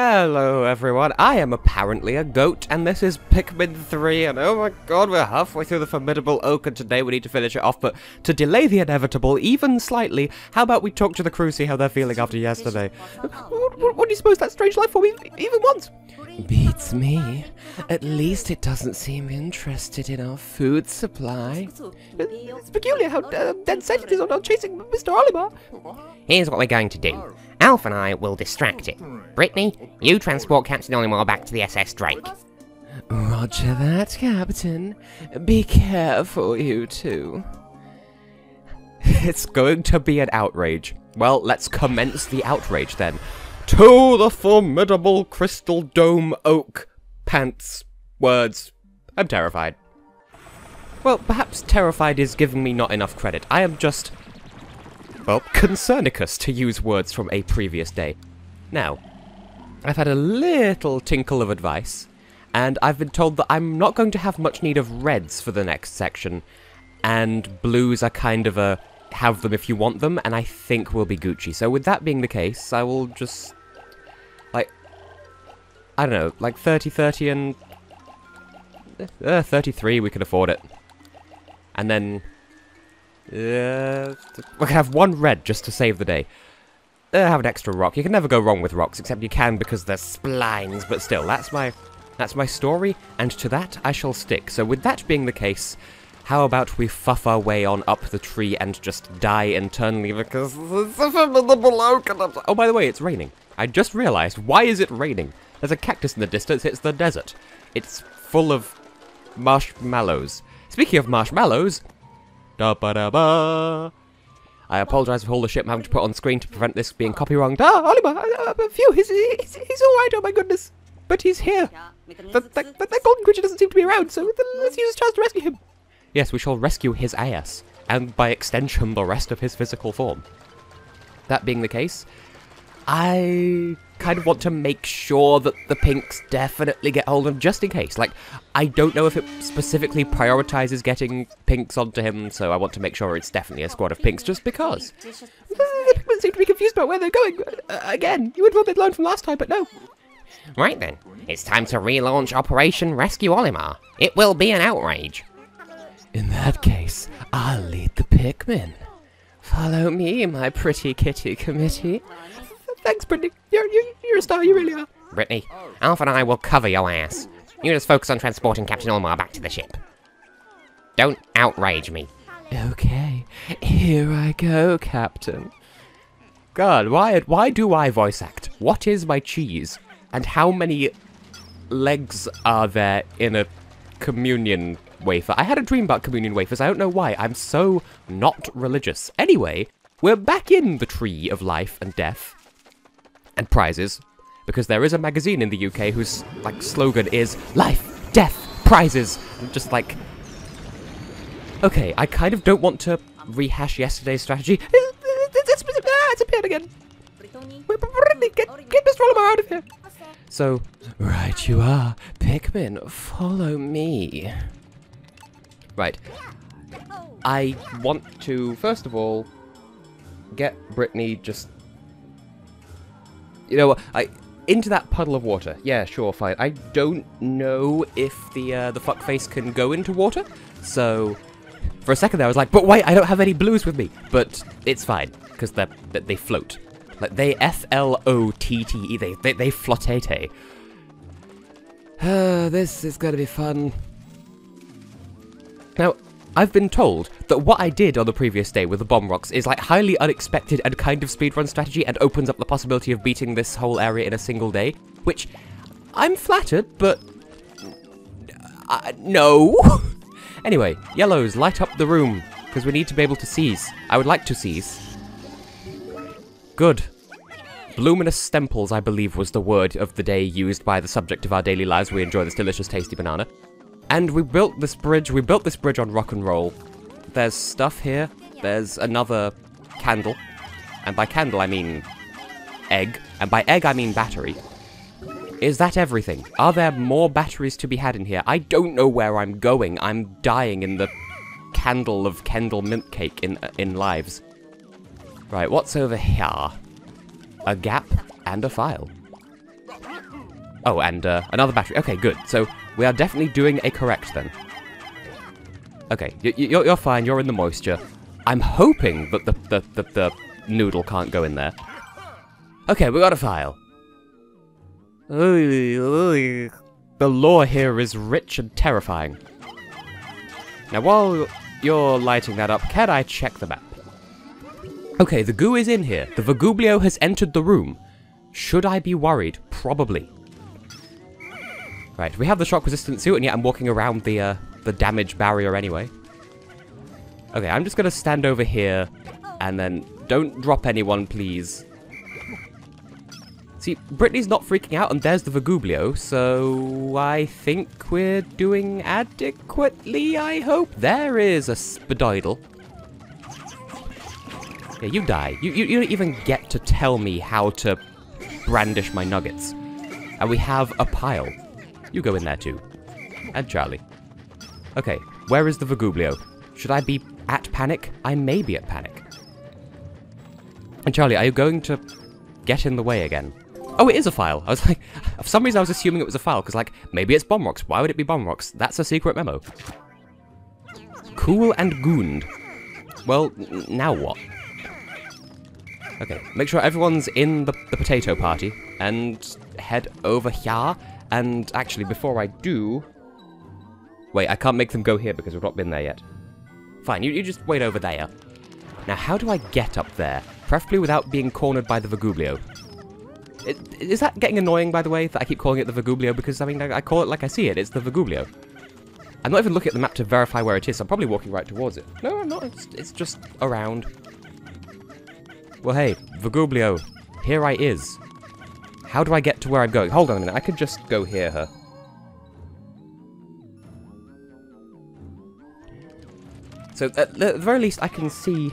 Hello everyone, I am apparently a goat, and this is Pikmin 3, and oh my god, we're halfway through the Formidable Oak, and today we need to finish it off, but to delay the inevitable, even slightly, how about we talk to the crew, see how they're feeling after yesterday? What do you suppose that strange life form even wants? Beats me. At least it doesn't seem interested in our food supply. It's peculiar how dead set it is on chasing Mr. Olimar. Here's what we're going to do. Alf and I will distract it. Brittany, you transport Captain Olimar back to the SS Drake. Roger that, Captain. Be careful, you two. It's going to be an outrage. Well, let's commence the outrage then. To the Formidable Crystal Dome Oak. Pants. Words. I'm terrified. Well, perhaps terrified is giving me not enough credit. I am just... well, concernicus, to use words from a previous day. Now, I've had a little tinkle of advice, and I've been told that I'm not going to have much need of reds for the next section, and blues are kind of a have them if you want them, and I think we'll be Gucci. So with that being the case, I will just, like, I don't know, like 30-30 and 33, we can afford it. And then... we can have one red just to save the day. Have an extra rock. You can never go wrong with rocks, except you can because they're splines. But still, that's my story, and to that I shall stick. So with that being the case, how about we fuff our way on up the tree and just die internally because it's a Formidable Oak. Oh, by the way, it's raining. I just realised. Why is it raining? There's a cactus in the distance. It's the desert. It's full of marshmallows. Speaking of marshmallows. Da-ba-da-ba. I apologise for all the shit I'm having to put on screen to prevent this being copy-wronged. Olimar, phew, he's alright, oh my goodness. But he's here. That golden creature doesn't seem to be around, so let's use this chance to rescue him. Yes, we shall rescue his ass, and by extension, the rest of his physical form. That being the case, I kind of want to make sure that the pinks definitely get hold of him, just in case. Like, I don't know if it specifically prioritizes getting pinks onto him, so I want to make sure it's definitely a squad of pinks, just because. The Pikmin seem to be confused about where they're going. Again, you would have thought they'd learned from last time, but no. Right then, it's time to relaunch Operation Rescue Olimar. It will be an outrage. In that case, I'll lead the Pikmin. Follow me, my pretty kitty committee. Thanks, Brittany. You're a star, you really are. Brittany, Alf and I will cover your ass. You just focus on transporting Captain Olimar back to the ship. Don't outrage me. Okay, here I go, Captain. God, why do I voice act? What is my cheese? And how many legs are there in a communion wafer? I had a dream about communion wafers. I don't know why. I'm so not religious. Anyway, we're back in the tree of life and death. And prizes. Because there is a magazine in the UK whose, like, slogan is life, death, prizes. I'm just like... okay, I kind of don't want to rehash yesterday's strategy. It's appeared again. Brittany, get Mr. Olimar out of here. So, right you are. Pikmin, follow me. Right. I want to, first of all, get Brittany just... you know what, into that puddle of water. Yeah, sure, fine. I don't know if the fuckface can go into water, so... for a second there I was like, but wait, I don't have any blues with me. But it's fine, because they float. Like, they F-L-O-T-T-E, they flottate. This is gonna be fun. Now, I've been told that what I did on the previous day with the bomb rocks is like highly unexpected and kind of speedrun strategy and opens up the possibility of beating this whole area in a single day, which I'm flattered, but no. Anyway, yellows, light up the room, because we need to be able to seize. I would like to seize. Good. Luminous stemples, I believe, was the word of the day used by the subject of our daily lives. We enjoy this delicious, tasty banana. And we built this bridge on rock and roll. There's stuff here. There's another candle. And by candle, I mean egg. And by egg, I mean battery. Is that everything? Are there more batteries to be had in here? I don't know where I'm going. I'm dying in the candle of Kendall mint cake in lives. Right, what's over here? A gap and a file. Oh, and another battery. Okay, good. So we are definitely doing a correct then. Okay, you're fine. You're in the moisture. I'm hoping that the noodle can't go in there. Okay, we got a file. The lore here is rich and terrifying. Now, while you're lighting that up, can I check the map? Okay, the goo is in here. The Vagublio has entered the room. Should I be worried? Probably. Right, we have the shock-resistant suit, and yet I'm walking around the damage barrier anyway. Okay, I'm just gonna stand over here, and then don't drop anyone, please. See, Brittany's not freaking out, and there's the Vagublio, so I think we're doing adequately, I hope. There is a Spadoidal. Yeah, you die. You don't even get to tell me how to brandish my nuggets. And we have a pile. You go in there too. And Charlie. Okay, where is the Vagublio? Should I be at panic? I may be at panic. And Charlie, are you going to get in the way again? Oh, it is a file. I was like, for some reason I was assuming it was a file, because like, maybe it's bomb rocks. Why would it be bomb rocks? That's a secret memo. Cool and gooned. Well, now what? Okay, make sure everyone's in the potato party, and head over here. And actually, before I do... Wait, I can't make them go here because we've not been there yet. Fine, you just wait over there. Now, how do I get up there? Preferably without being cornered by the Vagublio. Is that getting annoying, by the way, that I keep calling it the Vagublio? Because, I mean, I call it like I see it. It's the Vagublio. I'm not even looking at the map to verify where it is. So I'm probably walking right towards it. No, I'm not. It's just around. Well, hey, Vagublio, here I is. How do I get to where I'm going? Hold on a minute. I could just go hear her. So, at the very least, I can see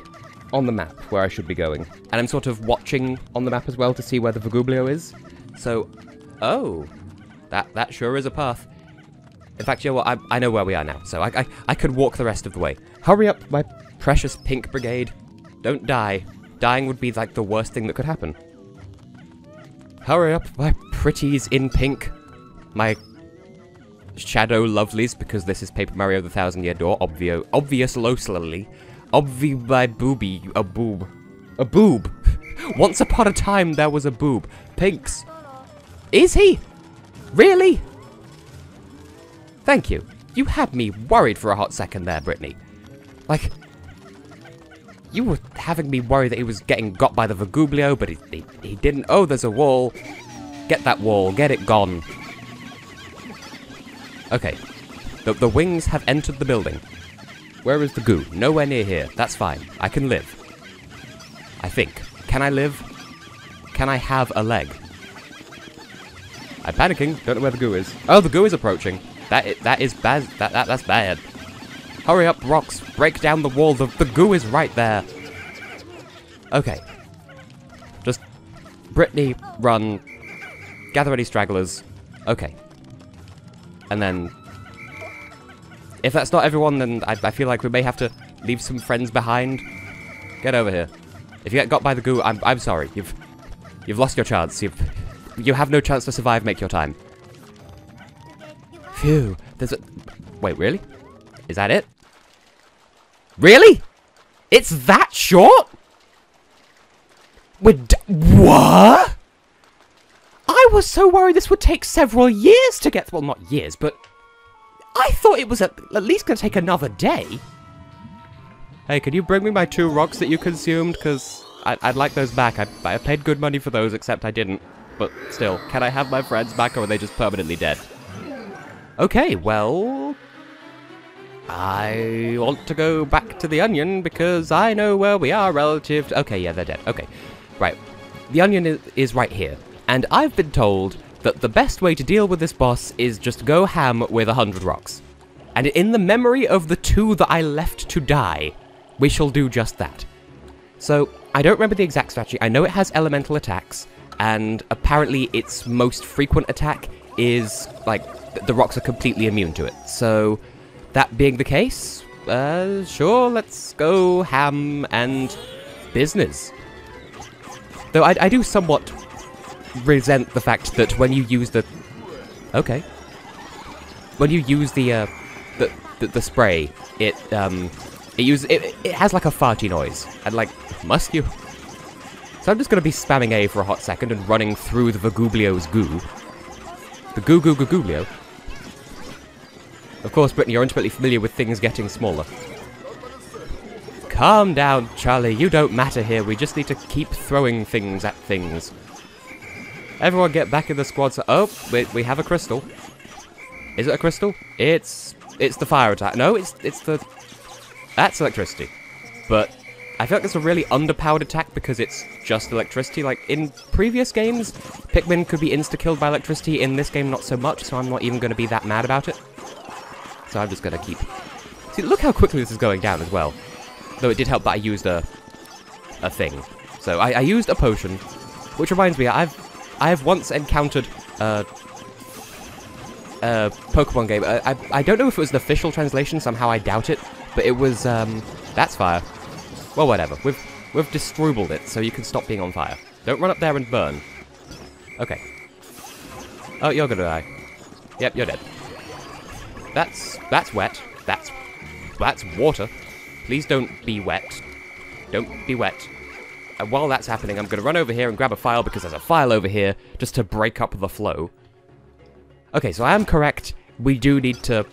on the map where I should be going. And I'm sort of watching on the map as well to see where the Vagublio is. So, oh, that sure is a path. In fact, you know what, I know where we are now, so I could walk the rest of the way. Hurry up, my precious pink brigade. Don't die. Dying would be like the worst thing that could happen. Hurry up, my pretties in pink. My shadow lovelies, because this is Paper Mario the Thousand Year Door, obviously. My booby, a boob. A boob! Once upon a time there was a boob. Pinks. Is he? Really? Thank you. You had me worried for a hot second there, Brittany. Like, you were having me worried that he was getting got by the Vagublio, but he didn't. Oh, there's a wall. Get that wall. Get it gone. Okay. The wings have entered the building. Where is the goo? Nowhere near here. That's fine. I can live. I think. Can I live? Can I have a leg? I'm panicking. Don't know where the goo is. Oh, the goo is approaching. That is bad. That's bad. Hurry up, rocks. Break down the wall. The goo is right there. Okay. Just Brittany, run. Gather any stragglers. Okay. And then, if that's not everyone, then I feel like we may have to leave some friends behind. Get over here. If you get got by the goo, I'm sorry. You've lost your chance. You have no chance to survive. Make your time. Phew. There's a... Wait, really? Is that it? Really? It's that short? What? I was so worried this would take several years to get... Well, not years, but... I thought it was at least going to take another day. Hey, can you bring me my 2 rocks that you consumed? Because I'd like those back. I paid good money for those, except I didn't. But still, can I have my friends back, or are they just permanently dead? Okay, well... I want to go back to the onion, because I know where we are relative to... Okay, yeah, they're dead. Okay, right. The onion is right here. And I've been told that the best way to deal with this boss is just go ham with 100 rocks. And in the memory of the 2 that I left to die, we shall do just that. So, I don't remember the exact strategy. I know it has elemental attacks, and apparently its most frequent attack is, like, the rocks are completely immune to it. So, that being the case, sure, let's go ham and business. Though I do somewhat resent the fact that when you use the Okay. When you use the spray, it has like a farty noise, and like, must you? So I'm just gonna be spamming A for a hot second and running through the Vagublio's goo. The goo-goo-goo-gooblio. Of course, Brittany, you're intimately familiar with things getting smaller. Calm down, Charlie, you don't matter here, we just need to keep throwing things at things. Everyone get back in the squad, so oh, we have a crystal. Is it a crystal? It's the fire attack. No, it's the... That's electricity. But I feel like it's a really underpowered attack because it's just electricity. Like, in previous games, Pikmin could be insta-killed by electricity. In this game, not so much, so I'm not even going to be that mad about it. So I'm just going to keep... See, look how quickly this is going down as well. Though it did help that I used a thing. So I used a potion, which reminds me, I have once encountered a Pokemon game. I don't know if it was an official translation, somehow I doubt it, but it was, that's fire. Well, whatever. We've destroyed it, so you can stop being on fire. Don't run up there and burn. Okay. Oh, you're gonna die. Yep, you're dead. That's wet. That's water. Please don't be wet. Don't be wet. And while that's happening, I'm gonna run over here and grab a file because there's a file over here just to break up the flow. Okay, so I am correct. We do need to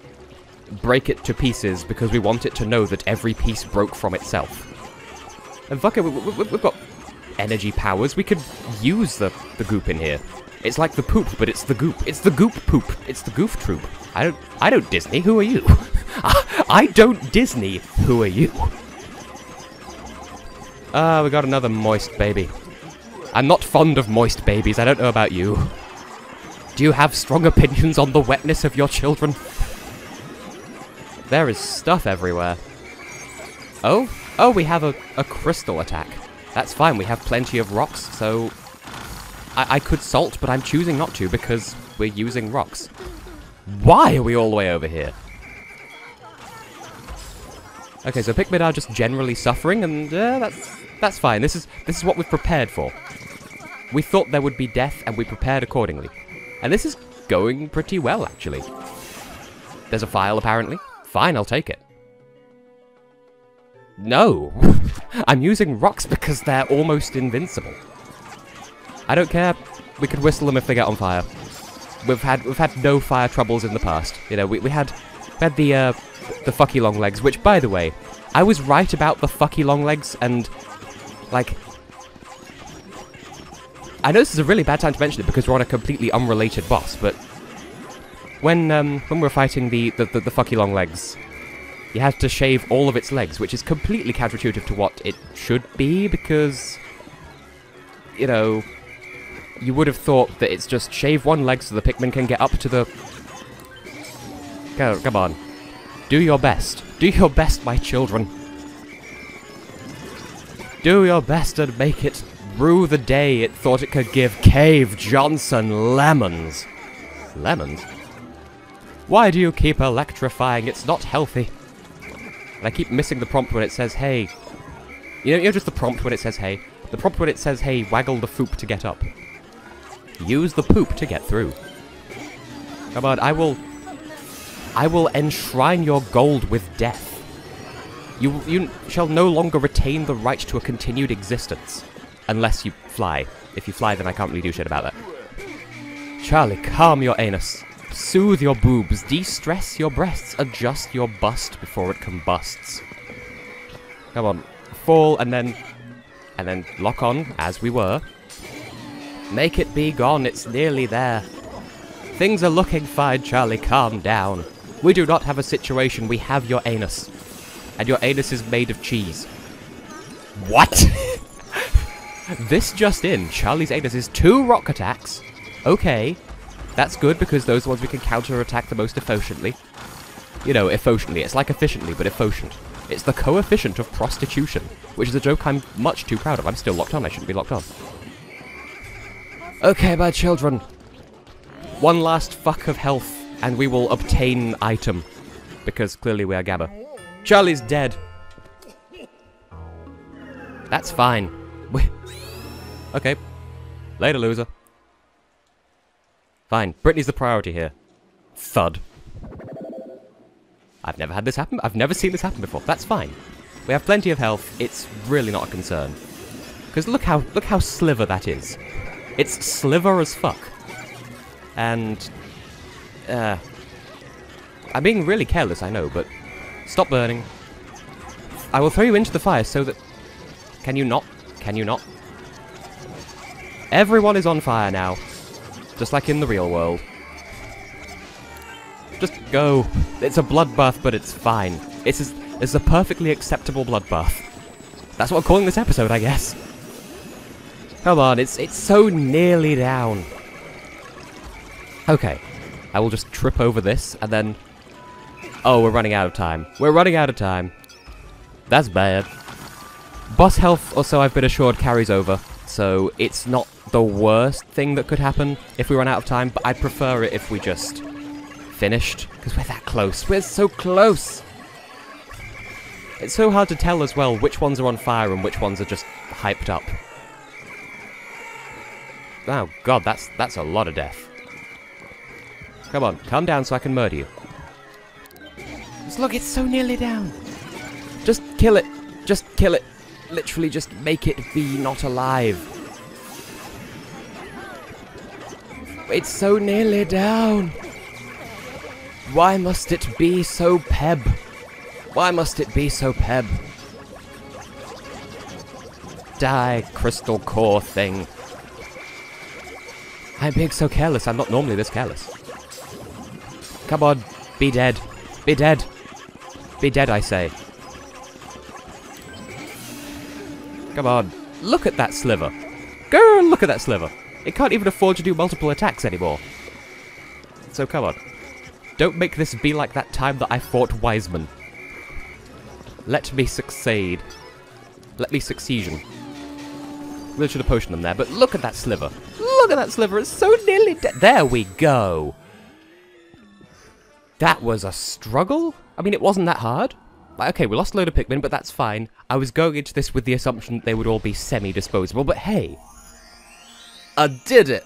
break it to pieces because we want it to know that every piece broke from itself. And fuck it, we've got energy powers. We could use the goop in here. It's like the poop, but it's the goop. It's the goop poop. It's the goof troop. I don't Disney. Who are you? I don't Disney. Who are you? We got another moist baby. I'm not fond of moist babies. I don't know about you. Do you have strong opinions on the wetness of your children? There is stuff everywhere. Oh, we have a crystal attack. That's fine, we have plenty of rocks, so... I could salt, but I'm choosing not to because we're using rocks. Why are we all the way over here? Okay, so Pikmin are just generally suffering, and that's fine. This is what we've prepared for. We thought there would be death, and we prepared accordingly. And this is going pretty well, actually. There's a file, apparently. Fine, I'll take it. No! I'm using rocks because they're almost invincible. I don't care. We could whistle them if they get on fire. We've had no fire troubles in the past. You know, we had the fucky long legs, which, by the way, I was right about the fucky long legs, and like, I know this is a really bad time to mention it because we're on a completely unrelated boss, but when we're fighting the fucky long legs, you have to shave all of its legs, which is completely counterintuitive to what it should be, because, you know, you would have thought that it's just shave one leg so the Pikmin can get up to the... Come on. Do your best. Do your best, my children. Do your best and make it through the day it thought it could give Cave Johnson lemons. Lemons? Why do you keep electrifying? It's not healthy. And I keep missing the prompt when it says, hey. You know just the prompt when it says, hey? The prompt when it says, hey, waggle the foop to get up. Use the poop to get through. Come on, I will enshrine your gold with death. You shall no longer retain the right to a continued existence. Unless you fly. If you fly, then I can't really do shit about that. Charlie, calm your anus. Soothe your boobs. De-stress your breasts. Adjust your bust before it combusts. Come on. Fall, and then lock on, as we were. Make it be gone, it's nearly there. Things are looking fine, Charlie, calm down. We do not have a situation, we have your anus. And your anus is made of cheese. What? This just in, Charlie's anus is 2 rock attacks. Okay. That's good, because those are ones we can counter-attack the most efficiently. You know, efficiently. It's like efficiently, but efficient. It's the coefficient of prostitution, which is a joke I'm much too proud of. I'm still locked on, I shouldn't be locked on. Okay, my children. One last fuck of health, and we will obtain item. Because clearly we are Gabba. Charlie's dead. That's fine. Okay. Later, loser. Fine. Brittany's the priority here. Thud. I've never had this happen. I've never seen this happen before. That's fine. We have plenty of health. It's really not a concern. Because look how sliver that is. It's sliver as fuck. And I'm being really careless, I know, but stop burning. I will throw you into the fire so that... Can you not? Can you not? Everyone is on fire now. Just like in the real world. Just go. It's a bloodbath, but it's fine. It's a perfectly acceptable bloodbath. That's what I'm calling this episode, I guess. Come on, it's so nearly down. Okay. I will just trip over this, and then... Oh, we're running out of time. We're running out of time. That's bad. Boss health, also I've been assured, carries over. So it's not the worst thing that could happen if we run out of time, but I'd prefer it if we just finished. Because we're that close. We're so close! It's so hard to tell as well which ones are on fire and which ones are just hyped up. Oh god, that's a lot of death. Come on, calm down so I can murder you. Just look, it's so nearly down. Just kill it. Just kill it. Literally just make it be not alive. It's so nearly down. Why must it be so peb? Why must it be so peb? Die, crystal core thing. I'm being so careless. I'm not normally this careless. Come on, be dead. Be dead. Be dead, I say. Come on. Look at that sliver. Girl, look at that sliver. It can't even afford to do multiple attacks anymore. So come on. Don't make this be like that time that I fought Wiseman. Let me succeed. Let me succesion. Really should have potioned them there, but look at that sliver. Look at that sliver. It's so nearly dead. There we go. That was a struggle? I mean, it wasn't that hard. Like, okay, we lost a load of Pikmin, but that's fine. I was going into this with the assumption that they would all be semi-disposable, but hey. I did it!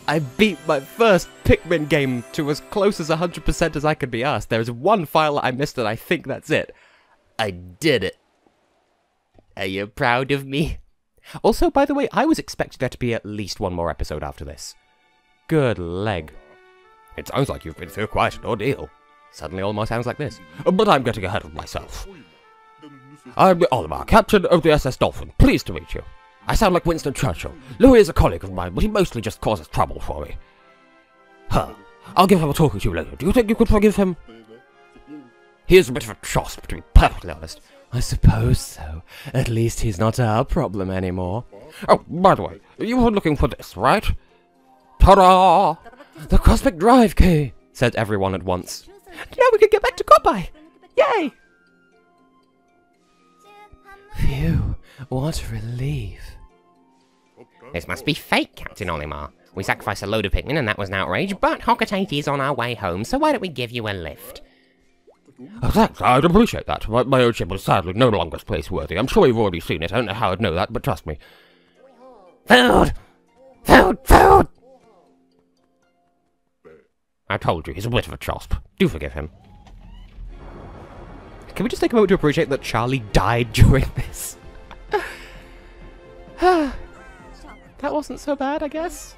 I beat my first Pikmin game to as close as 100% as I could be asked. There's one file I missed and I think that's it. I did it. Are you proud of me? Also, by the way, I was expecting there to be at least one more episode after this. Good leg. It sounds like you've been through quite an ordeal. Suddenly almost sounds like this. But I'm getting ahead of myself. I'm Olimar, captain of the SS Dolphin. Pleased to meet you. I sound like Winston Churchill. Louis is a colleague of mine, but he mostly just causes trouble for me. Huh. I'll give him a talking to later. Do you think you could forgive him? He is a bit of a chosp, to be perfectly honest. I suppose so. At least he's not our problem anymore. Oh, by the way, you were looking for this, right? Ta-da! The Cosmic Drive Key, said everyone at once. Now we can get back to Kopai! Yay! Phew, what relief. This must be fake, Captain Olimar. We sacrificed a load of Pikmin and that was an outrage, but Hockatate is on our way home, so why don't we give you a lift? Oh, thanks, I'd appreciate that. My own ship is sadly no longer space-worthy. I'm sure you've already seen it. I don't know how I'd know that, but trust me. Food! Food! Food! I told you, he's a bit of a chosp. Do forgive him. Can we just take a moment to appreciate that Charlie died during this? That wasn't so bad, I guess.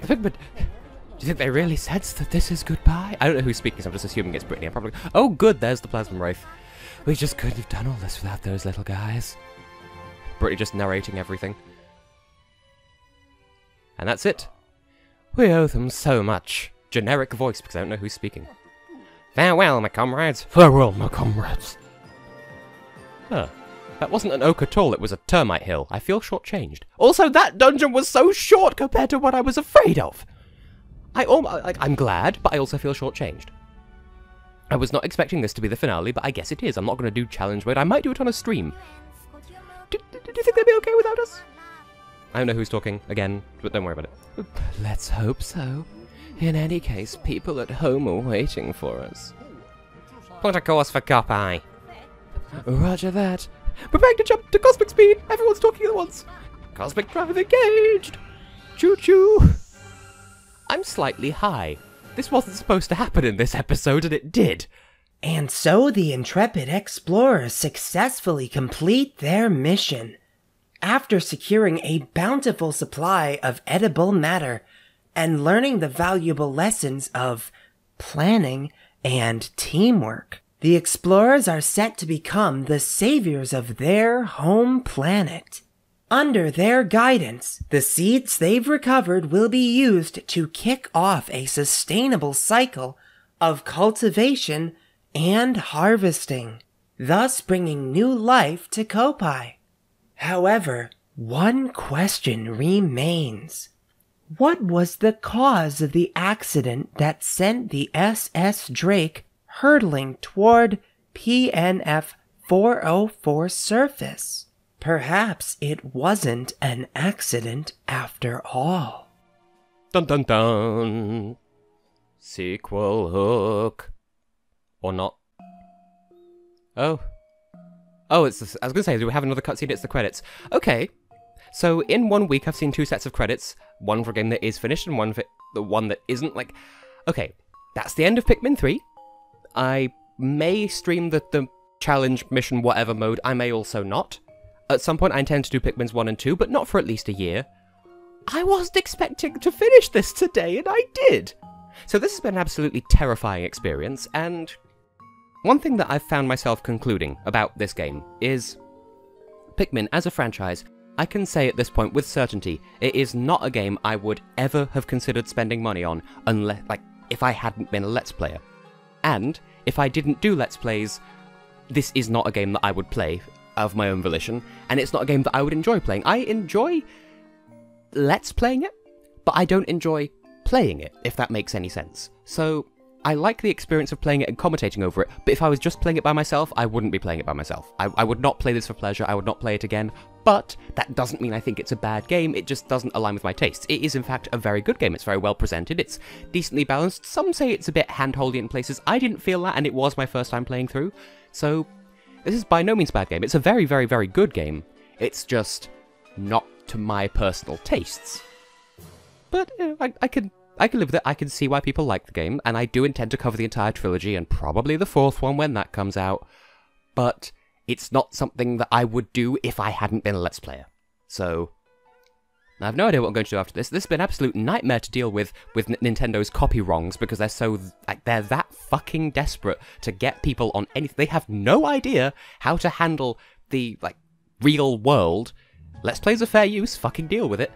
But do you think they really sense that this is goodbye? I don't know who's speaking, so I'm just assuming it's Brittany. I'm probably... Oh, good, there's the Plasma Wraith. We just couldn't have done all this without those little guys. Brittany just narrating everything. And that's it. We owe them so much. Generic voice, because I don't know who's speaking. Farewell, my comrades. Farewell, my comrades. Huh. That wasn't an oak at all, it was a termite hill. I feel shortchanged. Also, that dungeon was so short compared to what I was afraid of. I'm glad, but I also feel shortchanged. I was not expecting this to be the finale, but I guess it is. I'm not going to do challenge mode. I might do it on a stream. Do you think they'd be okay without us? I don't know who's talking again, but don't worry about it. Let's hope so. In any case, people at home are waiting for us. Put a course for Kopai. Roger that. Preparing to jump to cosmic speed. Everyone's talking at once. Cosmic drive engaged. Choo-choo! I'm slightly high. This wasn't supposed to happen in this episode, and it did. And so the intrepid explorers successfully complete their mission. After securing a bountiful supply of edible matter and learning the valuable lessons of planning and teamwork, the explorers are set to become the saviors of their home planet. Under their guidance, the seeds they've recovered will be used to kick off a sustainable cycle of cultivation and harvesting, thus bringing new life to Kopai. However, one question remains. What was the cause of the accident that sent the SS Drake hurtling toward PNF 404 surface? Perhaps it wasn't an accident after all. Dun dun dun. Sequel hook. Or not. Oh. Oh, I was gonna say, do we have another cutscene? It's the credits. Okay. So, in 1 week, I've seen 2 sets of credits. One for a game that is finished, and one for the one that isn't. Like, okay. That's the end of Pikmin 3. I may stream the challenge, mission, whatever mode. I may also not. At some point, I intend to do Pikmins 1 and 2, but not for at least a year. I wasn't expecting to finish this today, and I did! So this has been an absolutely terrifying experience, and one thing that I've found myself concluding about this game is Pikmin as a franchise, I can say at this point with certainty, it is not a game I would ever have considered spending money on unless, if I hadn't been a Let's Player. And if I didn't do Let's Plays, this is not a game that I would play of my own volition, and it's not a game that I would enjoy playing. I enjoy Let's Playing it, but I don't enjoy playing it, if that makes any sense. So, I like the experience of playing it and commentating over it, but if I was just playing it by myself, I wouldn't be playing it by myself. I would not play this for pleasure, I would not play it again, but that doesn't mean I think it's a bad game, it just doesn't align with my tastes. It is in fact a very good game, it's very well presented, it's decently balanced, some say it's a bit hand-holdy in places, I didn't feel that, and it was my first time playing through, so this is by no means a bad game. It's a very, very, very good game, it's just not to my personal tastes. But, you know, I can live with it, I can see why people like the game, and I do intend to cover the entire trilogy, and probably the 4th one when that comes out, but it's not something that I would do if I hadn't been a Let's Player. So, I have no idea what I'm going to do after this. This has been an absolute nightmare to deal with Nintendo's copy wrongs, because they're so, they're that fucking desperate to get people on anything. They have no idea how to handle the, real world. Let's Plays are fair use, fucking deal with it.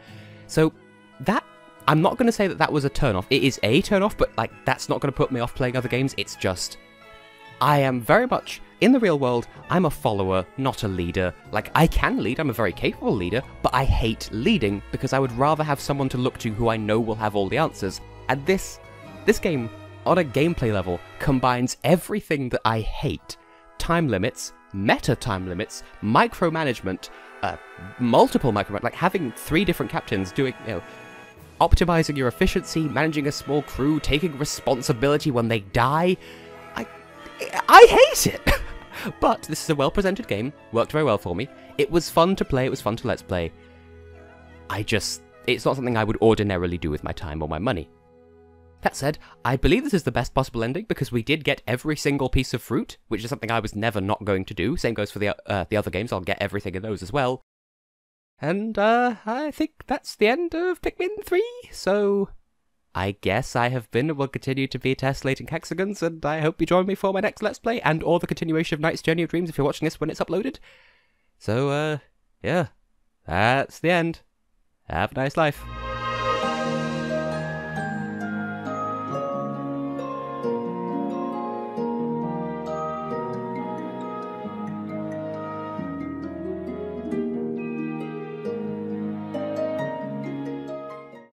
So, that, I'm not going to say that that was a turn-off. It is a turn-off, but, that's not going to put me off playing other games. It's just, I am very much, in the real world, I'm a follower, not a leader. I can lead, I'm a very capable leader, but I hate leading, because I would rather have someone to look to who I know will have all the answers. And this game, on a gameplay level, combines everything that I hate. Time limits, meta time limits, micromanagement, multiple micromanagement, having 3 different captains doing, optimizing your efficiency, managing a small crew, taking responsibility when they die. I hate it! But this is a well-presented game, worked very well for me. It was fun to play, it was fun to Let's Play. It's not something I would ordinarily do with my time or my money. That said, I believe this is the best possible ending because we did get every single piece of fruit, which is something I was never not going to do. Same goes for the other games, I'll get everything in those as well. And, I think that's the end of Pikmin 3, so I guess I have been and will continue to be Tessellating Hexagons, and I hope you join me for my next Let's Play, and or the continuation of Knight's Journey of Dreams if you're watching this when it's uploaded. So, yeah, that's the end. Have a nice life.